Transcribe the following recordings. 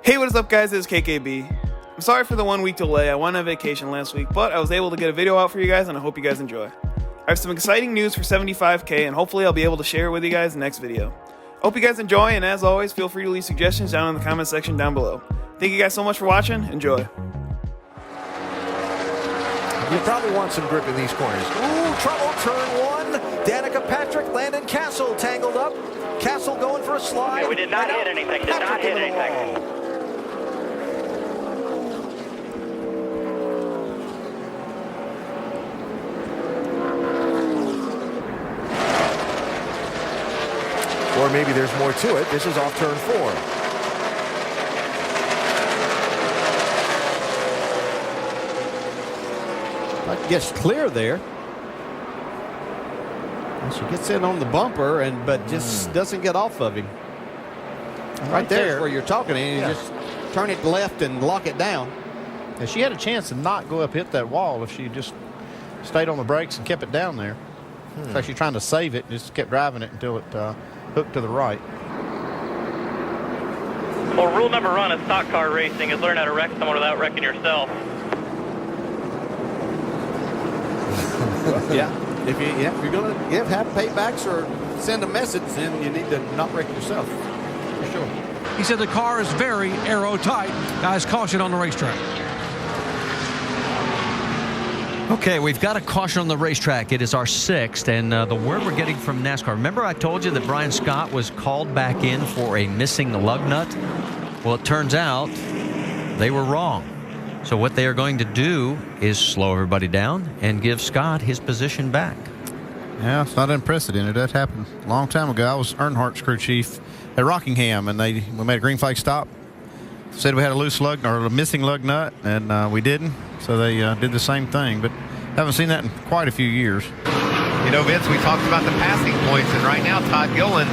Hey, what is up, guys? It's KKB. I'm sorry for the 1 week delay. I went on vacation last week, but I was able to get a video out for you guys, and I hope you guys enjoy. I have some exciting news for 75K, and hopefully I'll be able to share it with you guys in the next video. I hope you guys enjoy, and as always, feel free to leave suggestions down in the comment section down below. Thank you guys so much for watching. Enjoy. You probably want some grip in these corners. Ooh, trouble, turn one. Danica Patrick, Landon Castle tangled up. Castle going for a slide. Yeah, we did not hit anything. Did not hit anything. Or maybe there's more to it. This is off turn 4. Gets clear there. And she gets in on the bumper, but just doesn't get off of him. Right there where you're talking, and you just turn it left and lock it down. And she had a chance to not go up hit that wall if she just stayed on the brakes and kept it down there. It's like she's trying to save it and just kept driving it until it hooked to the right. Well, rule number one of stock car racing is learn how to wreck someone without wrecking yourself. If you're going to have paybacks or send a message, then you need to not wreck yourself, for sure. He said the car is very aero-tight. Guys, caution on the racetrack. Okay, we've got a caution on the racetrack. It is our 6th, and the word we're getting from NASCAR. Remember I told you that Brian Scott was called back in for a missing lug nut? Well, it turns out they were wrong. So what they are going to do is slow everybody down and give Scott his position back. Yeah, it's not unprecedented. That happened a long time ago. I was Earnhardt's crew chief at Rockingham, and we made a green flag stop. Said we had a loose lug or a missing lug nut, and we didn't. So they did the same thing, but haven't seen that in quite a few years. You know, Vince, we talked about the passing points, and right now Todd Gillen,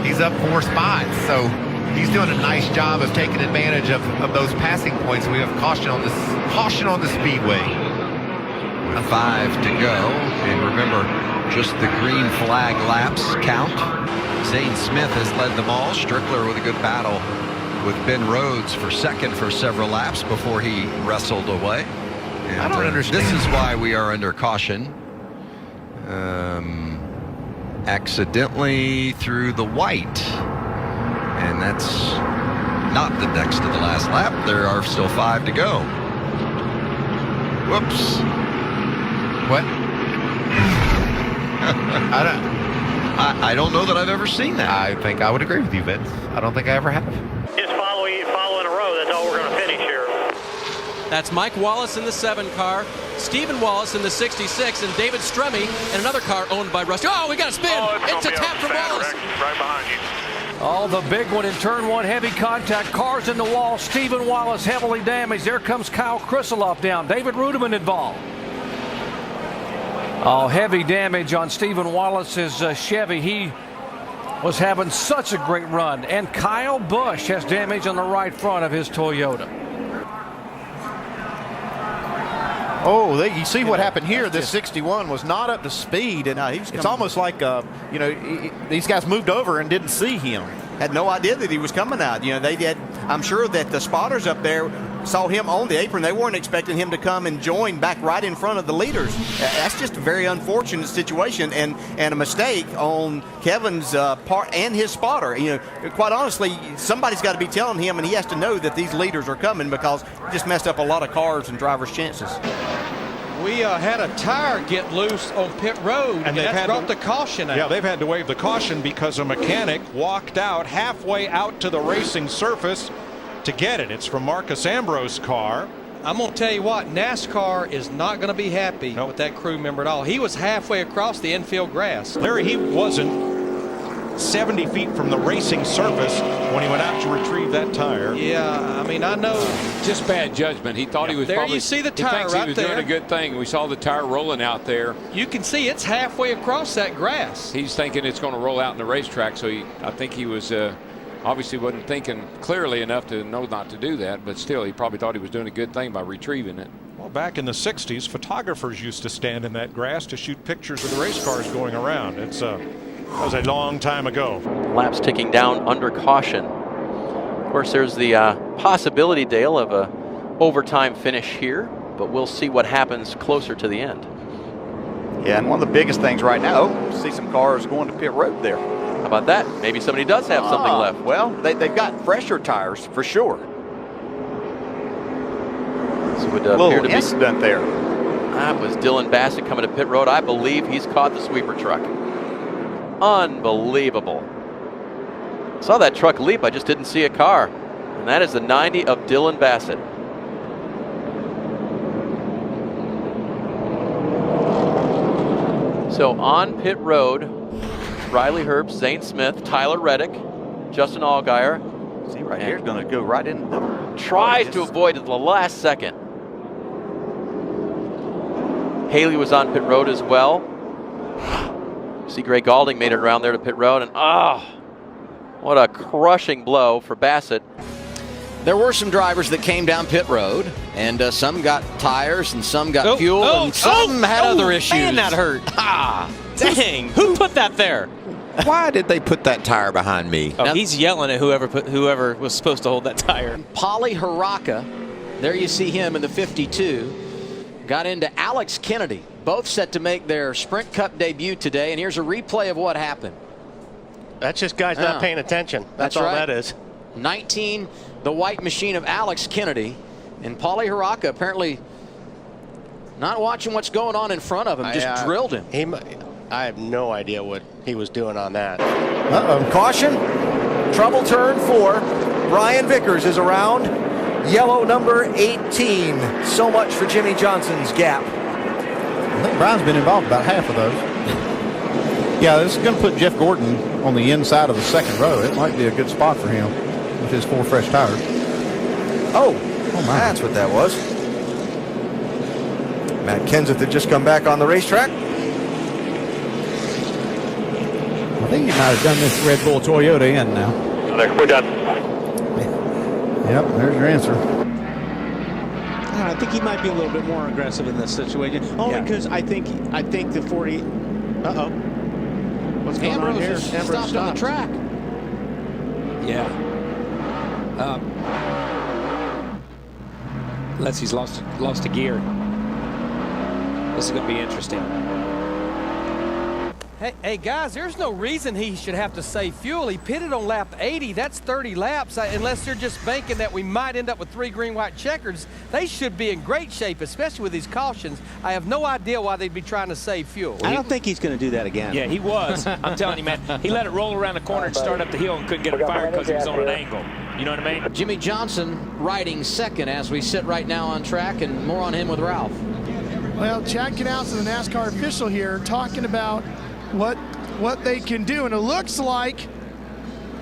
he's up 4 spots. So he's doing a nice job of taking advantage of those passing points. We have caution on the speedway. 5 to go, and remember, just the green flag laps count. Zane Smith has led them all. Strickler with a good battle with Ben Rhodes for second for several laps before he wrestled away. And I don't understand. This is why we are under caution. Accidentally through the white. And that's not the next to the last lap. There are still 5 to go. Whoops. What? I don't know that I've ever seen that. I think I would agree with you, Vince. I don't think I ever have. Just follow in a row. That's all we're going to finish here. That's Mike Wallace in the 7 car, Stephen Wallace in the 66, and David Stremme in another car owned by Rusty. Oh, we got a spin. It's a tap from Wallace. Right behind you. Oh, the big one in turn 1, heavy contact, cars in the wall. Stephen Wallace heavily damaged. There comes Kyle Krisiloff down. David Rudiman involved. Oh, heavy damage on Stephen Wallace's Chevy. He was having such a great run. And Kyle Busch has damage on the right front of his Toyota. Oh, you see what happened here. This 61 was not up to speed, and it's almost like these guys moved over and didn't see him. Had no idea that he was coming out. They did. I'm sure that the spotters up there saw him on the apron. They weren't expecting him to come and join back right in front of the leaders. That's just a very unfortunate situation and a mistake on Kevin's part and his spotter. Quite honestly, somebody's got to be telling him, and he has to know that these leaders are coming, because he just messed up a lot of cars and drivers' chances. We had a tire get loose on pit road, and that brought the caution out. Yeah, they've had to waive the caution because a mechanic walked out halfway out to the racing surface to get it. It's from Marcus Ambrose's car. I'm going to tell you what, NASCAR is not going to be happy with that crew member at all. He was halfway across the infield grass. Larry, he wasn't 70 feet from the racing surface when he went out to retrieve that tire. Yeah, I mean, I know. Just bad judgment. He thought he was there probably. You see the tire he right was there. Doing a good thing. We saw the tire rolling out there. You can see it's halfway across that grass. He's thinking it's going to roll out in the racetrack, so I think he was obviously wasn't thinking clearly enough to know not to do that, but still he probably thought he was doing a good thing by retrieving it. Well, back in the 60s, photographers used to stand in that grass to shoot pictures of the race cars going around. That was a long time ago. Laps ticking down under caution. Of course, there's the possibility, Dale, of a overtime finish here, but we'll see what happens closer to the end. Yeah, and one of the biggest things right now, see some cars going to pit road there. How about that? Maybe somebody does have something left. Well, they've got fresher tires for sure. So it would a little appear to be incident there. That was Dylan Bassett coming to pit road. I believe he's caught the sweeper truck. Unbelievable. Saw that truck leap, I just didn't see a car. And that is the 90 of Dylan Bassett. So on pit road, Riley Herbst, Zane Smith, Tyler Reddick, Justin Allgaier. See right here, going to go right in. Tried to avoid it the last second. Haley was on pit road as well. See, Greg Galding made it around there to pit road, and what a crushing blow for Bassett. There were some drivers that came down pit road, and some got tires, and some got fuel, and some had other issues. Man, that hurt. Dang, who put that there? Why did they put that tire behind me? Oh, he's yelling at whoever was supposed to hold that tire. Polly Haraka, there you see him in the 52, got into Alex Kennedy. Both set to make their Sprint Cup debut today, and here's a replay of what happened. That's just guys not paying attention. That's all right. that is. 19, the white machine of Alex Kennedy, and Polly Haraka apparently not watching what's going on in front of him, just drilled him. I have no idea what he was doing on that. Caution. Trouble turn 4. Brian Vickers is around. Yellow number 18. So much for Jimmy Johnson's gap. I think Brian's been involved about half of those. Yeah, this is going to put Jeff Gordon on the inside of the second row. It might be a good spot for him with his 4 fresh tires. Oh my. That's what that was. Matt Kenseth had just come back on the racetrack. I think he might have done this Red Bull Toyota in now. We're done. Yep, there's your answer. I think he might be a little bit more aggressive in this situation. Only because I think the 40. What's going on here? Stopped on the track. Yeah. Unless he's lost a gear. This is going to be interesting. Hey, guys, there's no reason he should have to save fuel. He pitted on lap 80. That's 30 laps. Unless they're just banking that we might end up with 3 green, white checkers, they should be in great shape, especially with these cautions. I have no idea why they'd be trying to save fuel. I don't think he's going to do that again. Yeah, he was. I'm telling you, man. He let it roll around the corner and start up the hill and couldn't get it fired because he was on an angle. You know what I mean? Jimmy Johnson riding second as we sit right now on track, and more on him with Ralph. Well, Chad Knaus, the NASCAR official here, talking about what they can do, and it looks like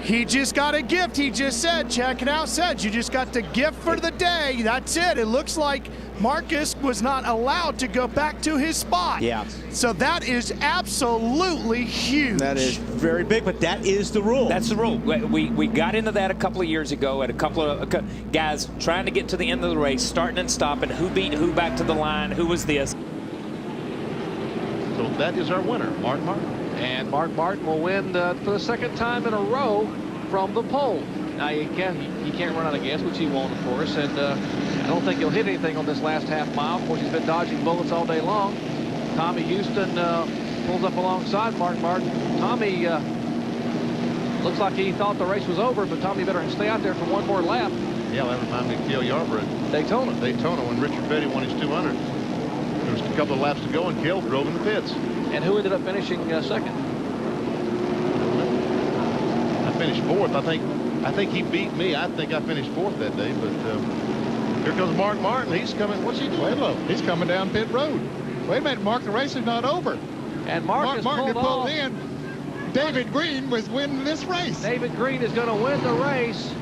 he just got a gift. He just said, Chad Knaus said, you just got the gift for the day. That's it. It looks like Marcus was not allowed to go back to his spot. Yeah. So that is absolutely huge. That is very big, but that is the rule. That's the rule. We got into that a couple of years ago at a couple of guys trying to get to the end of the race, starting and stopping, who beat who back to the line, who was this. So that is our winner, Mark Martin. And Mark Martin will win for the second time in a row from the pole. Now, he can't run out of gas, which he won't, of course. And I don't think he'll hit anything on this last half mile. Of course, he's been dodging bullets all day long. Tommy Houston pulls up alongside Mark Martin. Tommy looks like he thought the race was over, but Tommy better stay out there for one more lap. Yeah, that reminds me of Cale Yarborough at Daytona, when Richard Petty won his 200. There was a couple of laps to go, and Cale drove in the pits. And who ended up finishing second? I finished 4th. I think he beat me. I think I finished 4th that day. But here comes Mark Martin. He's coming. What's he doing? He's coming down pit road. Wait a minute, Mark. The race is not over. And Mark Martin pulled pulled in. David Green was winning this race. David Green is going to win the race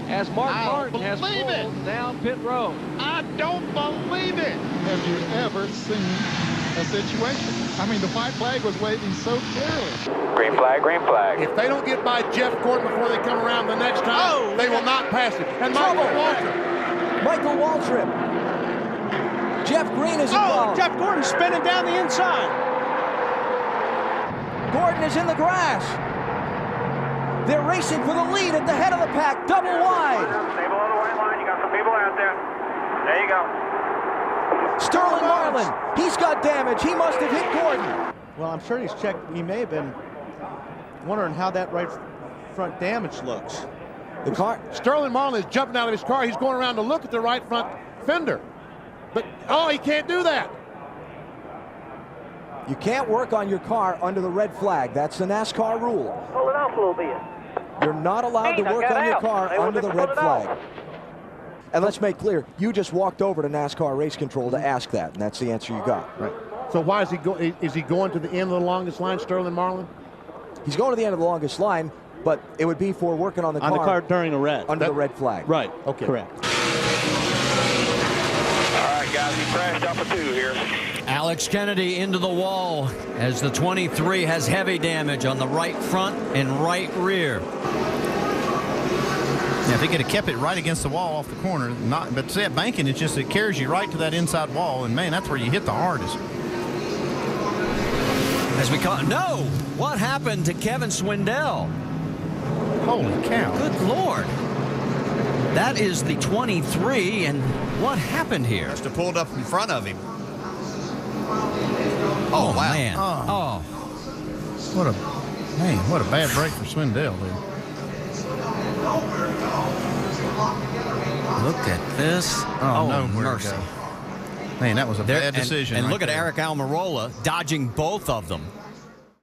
as Mark Martin has pulled down pit road. I don't believe it. Have you ever seen a situation? I mean, the white flag was waving so clearly. Green flag, green flag. If they don't get by Jeff Gordon before they come around the next time, they will not pass it. And Michael Waltrip. Jeff Green is involved. Jeff Gordon spinning down the inside. Gordon is in the grass. They're racing for the lead at the head of the pack, double wide. There you go. Sterling Marlin, he's got damage. He must have hit Gordon. Well, I'm sure he's checked. He may have been wondering how that right front damage looks. The car. Sterling Marlin is jumping out of his car. He's going around to look at the right front fender. But, he can't do that. You can't work on your car under the red flag. That's the NASCAR rule. Pull it off a little bit. You're not allowed to work on your car under the red flag. And let's make clear, you just walked over to NASCAR Race Control to ask that, and that's the answer you got. Right. So why is he going to the end of the longest line, Sterling Marlin? He's going to the end of the longest line, but it would be for working on the car during a red. Under the red flag. Right. Okay. Correct. All right, guys, he crashed off a 2 here. Alex Kennedy into the wall as the 23 has heavy damage on the right front and right rear. Yeah, if they could have kept it right against the wall off the corner, but see that banking, it carries you right to that inside wall, and man, that's where you hit the hardest. As we call no, what happened to Kevin Swindell? Holy cow! Good Lord! That is the 23, and what happened here? Must have pulled up in front of him. Oh wow! Man. What a bad break for Swindell there. Look at this. Oh, no mercy. Man, that was a bad decision. And right look at there. Eric Almirola dodging both of them.